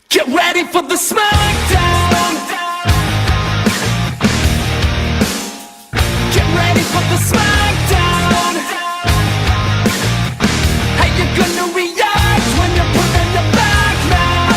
Get ready for the smackdown. Get ready for the smackdown. How you gonna react when you're put in the back now?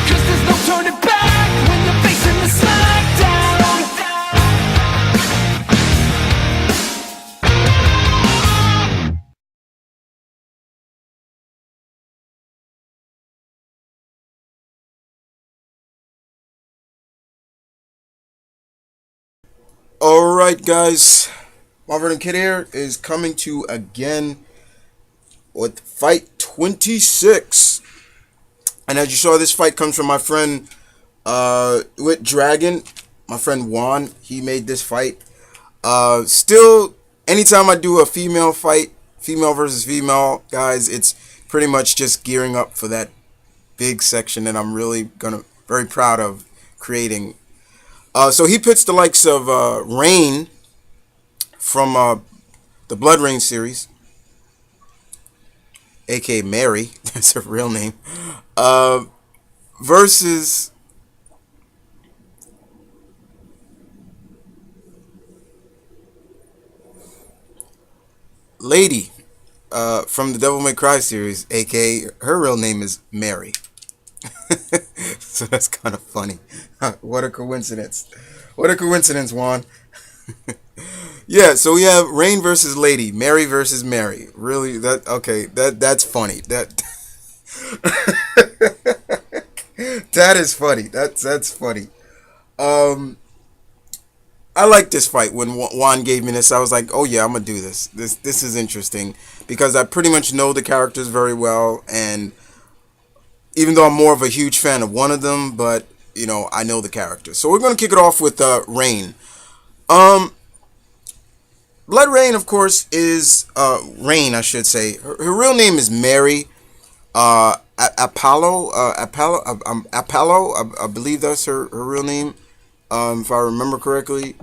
'Cause there's no turning back when you're facing the smackdown. Alright guys, M.V.K here is coming to again with fight 26. And as you saw, this fight comes from my friend with Dragon, my friend Juan. He made this fight. Still, anytime I do a female fight, female versus female, guys, it's pretty much just gearing up for that big section that I'm really very proud of creating. So he pits the likes of Rayne from the Blood Rayne series, aka Mary, that's her real name, versus Lady from the Devil May Cry series, aka her real name is Mary. So that's kind of funny. What a coincidence. What a coincidence, Juan. Yeah, so we have Rayne versus Lady, Mary versus Mary. Really, that's funny. That is funny. That's funny. I like this fight. When Juan gave me this, I was like, "Oh yeah, I'm gonna do this. This is interesting because I pretty much know the characters very well, and even though I'm more of a huge fan of one of them, but you know I know the characters. So we're gonna kick it off with Rayne. Um, Blood Rayne, of course, is Rayne, I should say. Her real name is Mary. Apollo. I believe that's her real name. If I remember correctly.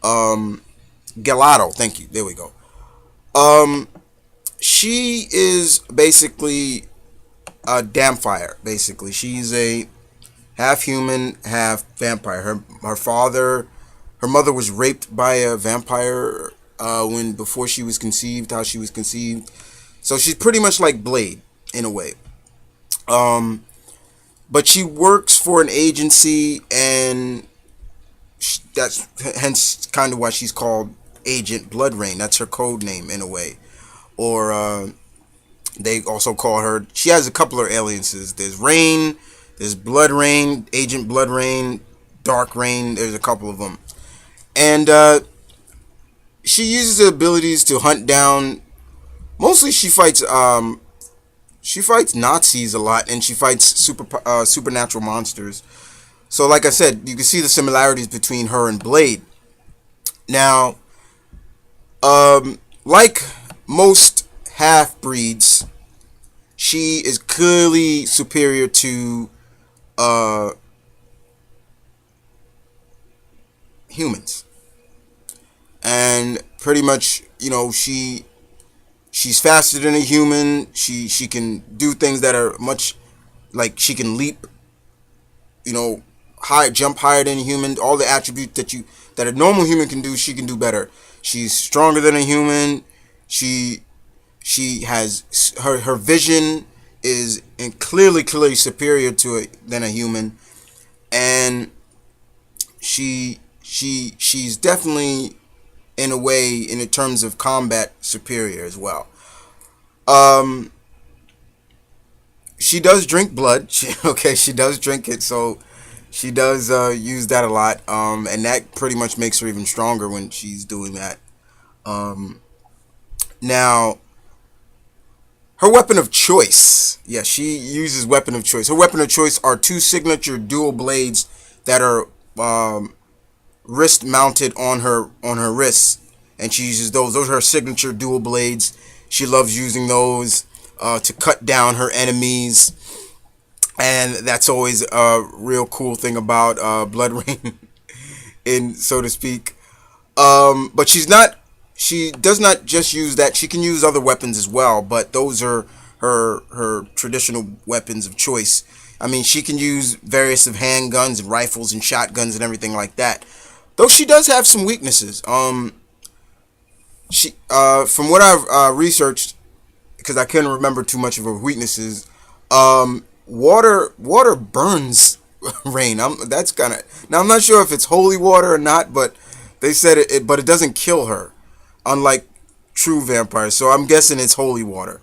Gelato. Thank you. There we go. She is basically a Dampfire. Basically, she's a half human, half vampire. Her mother was raped by a vampire before she was conceived. How she was conceived. So she's pretty much like Blade in a way. But she works for an agency, and that's hence kind of why she's called Agent Blood Rayne. That's her code name in a way. Or they also call her. She has a couple of aliases. There's Rayne, there's Blood Rayne, Agent Blood Rayne, Dark Rayne. There's a couple of them, and she uses her abilities to hunt down. Mostly, she fights. She fights Nazis a lot, and she fights supernatural monsters. So, like I said, you can see the similarities between her and Blade. Now, like most half breeds, she is clearly superior to humans, and pretty much, you know, she's faster than a human. She can do things that are much like she can leap, you know, jump higher than a human. All the attributes that a normal human can do, she can do better. She's stronger than a human. She has her vision is clearly superior to than a human, and she's definitely in a way in terms of combat superior as well. Um, she does drink blood. She does drink it, so she does use that a lot. And that pretty much makes her even stronger when she's doing that. Now, her weapon of choice. Yeah, she uses weapon of choice. Her weapon of choice are two signature dual blades that are wrist mounted on her wrists, and she uses those. Those are her signature dual blades. She loves using those to cut down her enemies, and that's always a real cool thing about Blood Rayne, in so to speak. But she does not just use that. She can use other weapons as well, but those are her traditional weapons of choice. I mean, she can use various of handguns and rifles and shotguns and everything like that. Though she does have some weaknesses. She from what I've researched, because I couldn't remember too much of her weaknesses. Water burns Rayne. That's kind of, now I'm not sure if it's holy water or not, but they said but it doesn't kill her, unlike true vampires. So I'm guessing it's holy water.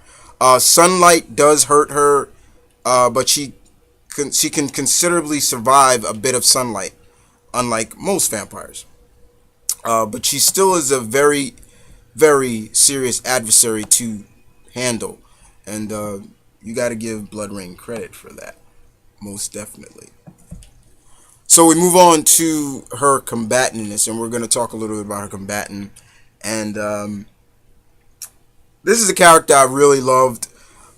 Sunlight does hurt her, but she can considerably survive a bit of sunlight, unlike most vampires. But she still is a very, very serious adversary to handle, and you got to give Blood Rain credit for that, most definitely. So we move on to her combatantness, and we're going to talk a little bit about her combatant. And this is a character I really loved.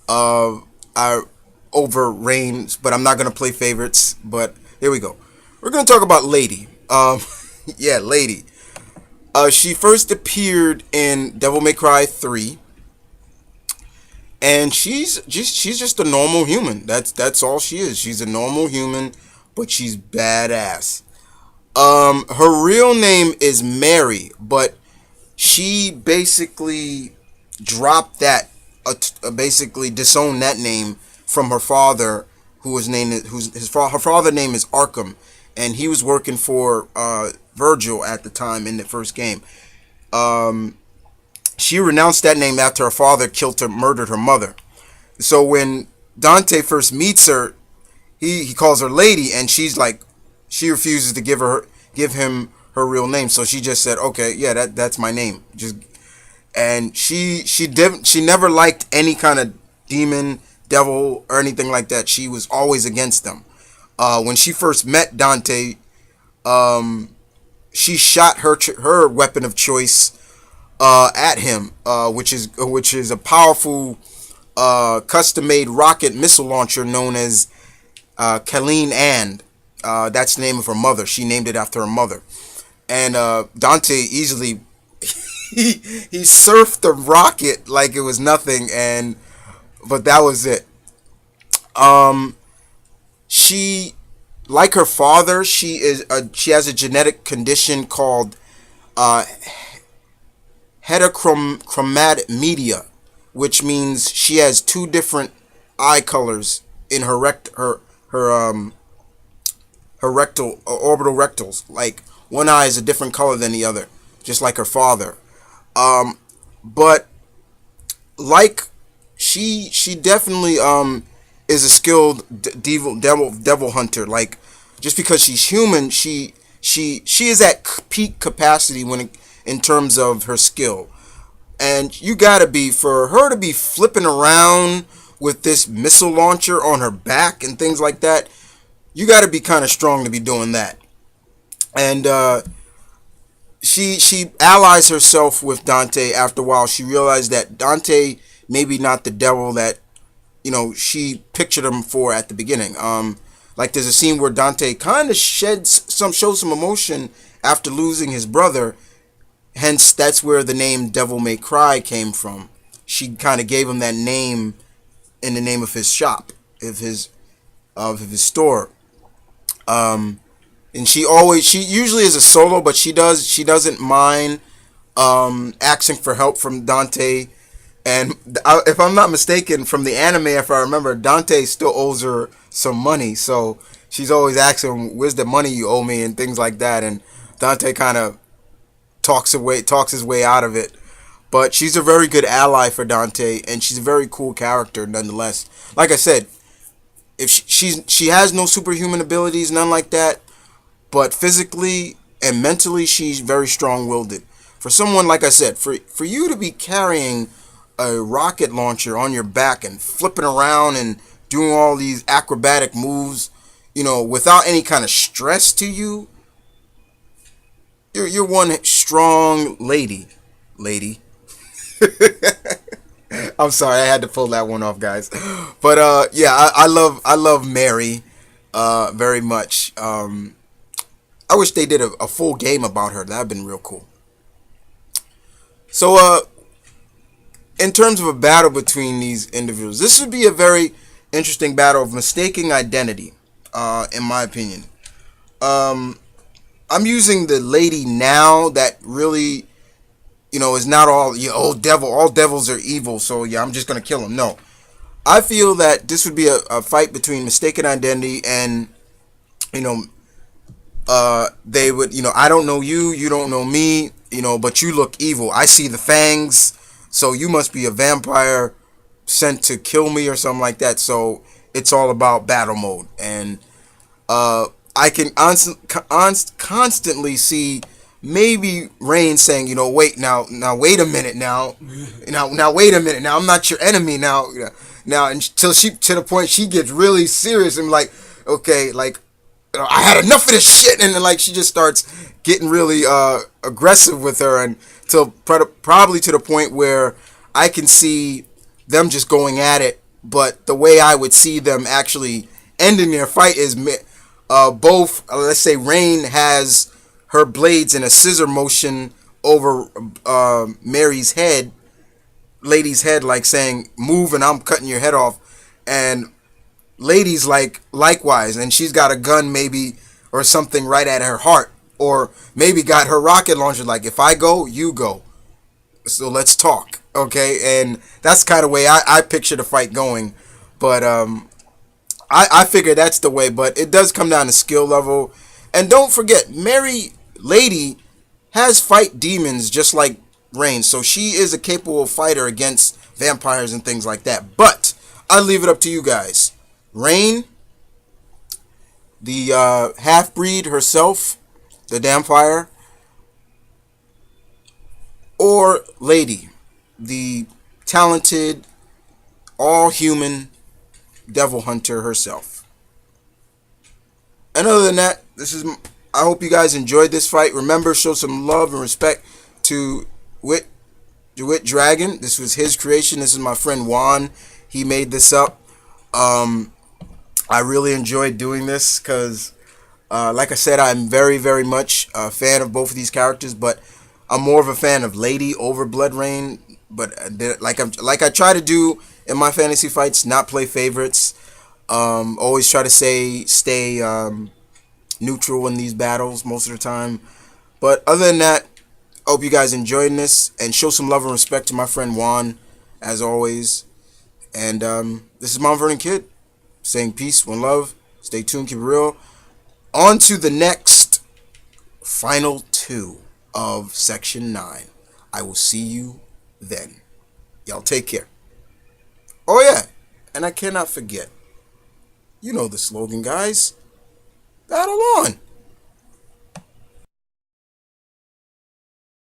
I over Rayne's, but I'm not going to play favorites. But here we go. We're going to talk about Lady. Yeah, Lady. She first appeared in Devil May Cry 3. And she's just a normal human. That's all she is. She's a normal human, but she's badass. Her real name is Mary, but she basically dropped that, basically disowned that name from her father, her father name is Arkham, and he was working for Virgil at the time in the first game. She renounced that name after her father murdered her mother. So when Dante first meets her, he calls her Lady, and she refuses to give him her real name. So she just said, okay, yeah, that's my name. And she never liked any kind of demon, devil, or anything like that. She was always against them. When she first met Dante, she shot her weapon of choice at him, which is a powerful custom-made rocket missile launcher known as Colleen Ann. That's the name of her mother. She named it after her mother. And Dante easily he surfed the rocket like it was nothing, but that was it. She, like her father, she has a genetic condition called heterochromatia, which means she has two different eye colors in her rectal orbital rectals. Like one eye is a different color than the other, just like her father. But like she definitely is a skilled devil hunter. Like, just because she's human, she is at peak capacity in terms of her skill. And you gotta be, for her to be flipping around with this missile launcher on her back and things like that, you gotta be kind of strong to be doing that. And she allies herself with Dante. After a while, she realized that Dante maybe not the devil that she pictured him for at the beginning. Like, there's a scene where Dante kind of shows some emotion after losing his brother. Hence, that's where the name Devil May Cry came from. She kind of gave him that name in the name of his shop, of his store. And she usually is a solo, but she doesn't mind asking for help from Dante. And if I'm not mistaken, from the anime, if I remember, Dante still owes her some money. So she's always asking, "Where's the money you owe me?" and things like that. And Dante kind of talks his way out of it. But she's a very good ally for Dante, and she's a very cool character nonetheless. Like I said, if she has no superhuman abilities, none like that, but physically and mentally she's very strong-willed. For someone, like I said, for you to be carrying a rocket launcher on your back and flipping around and doing all these acrobatic moves, without any kind of stress to you, you're one strong lady. I'm sorry, I had to pull that one off, guys. But yeah, I love Mary very much. I wish they did a full game about her. That'd been real cool. So in terms of a battle between these individuals, this would be a very interesting battle of mistaking identity, in my opinion. Um, I'm using the lady now that really, is not all, oh, devil, all devils are evil, so yeah, I'm just going to kill him. No. I feel that this would be a fight between mistaken identity and, you know, they would, I don't know you, you don't know me, but you look evil. I see the fangs, so you must be a vampire sent to kill me or something like that. So it's all about battle mode, and I can constantly see maybe Rayne saying, wait now, wait a minute now, wait a minute now, I'm not your enemy now, until she to the point she gets really serious and like, okay, like, I had enough of this shit, and then like she just starts getting really aggressive with her, and till probably to the point where I can see them just going at it. But the way I would see them actually ending their fight is both. Let's say Rayne has her blades in a scissor motion over Mary's head, lady's head, like saying, "Move, and I'm cutting your head off," and ladies like likewise, and she's got a gun maybe or something right at her heart, or maybe got her rocket launcher, like, if I go, you go, so let's talk, okay? And that's kind of way I picture the fight going. But I figure that's the way, but it does come down to skill level. And don't forget, Mary lady has fight demons just like Rayne, so she is a capable fighter against vampires and things like that. But I leave it up to you guys. Rayne, the half breed herself, the Dampire, or Lady, the talented, all human devil hunter herself. And other than that, I hope you guys enjoyed this fight. Remember, show some love and respect to jctwitedragon. This was his creation. This is my friend Juan. He made this up. I really enjoyed doing this because, like I said, I'm very, very much a fan of both of these characters, but I'm more of a fan of Lady over Blood Rayne. But like I try to do in my fantasy fights, not play favorites. Always try to stay neutral in these battles most of the time. But other than that, I hope you guys enjoyed this, and show some love and respect to my friend Juan, as always. And this is Mount Vernon Kid saying peace, one love. Stay tuned, keep it real. On to the next final 2 of Section 9. I will see you then. Y'all take care. Oh yeah, and I cannot forget. You know the slogan, guys. Battle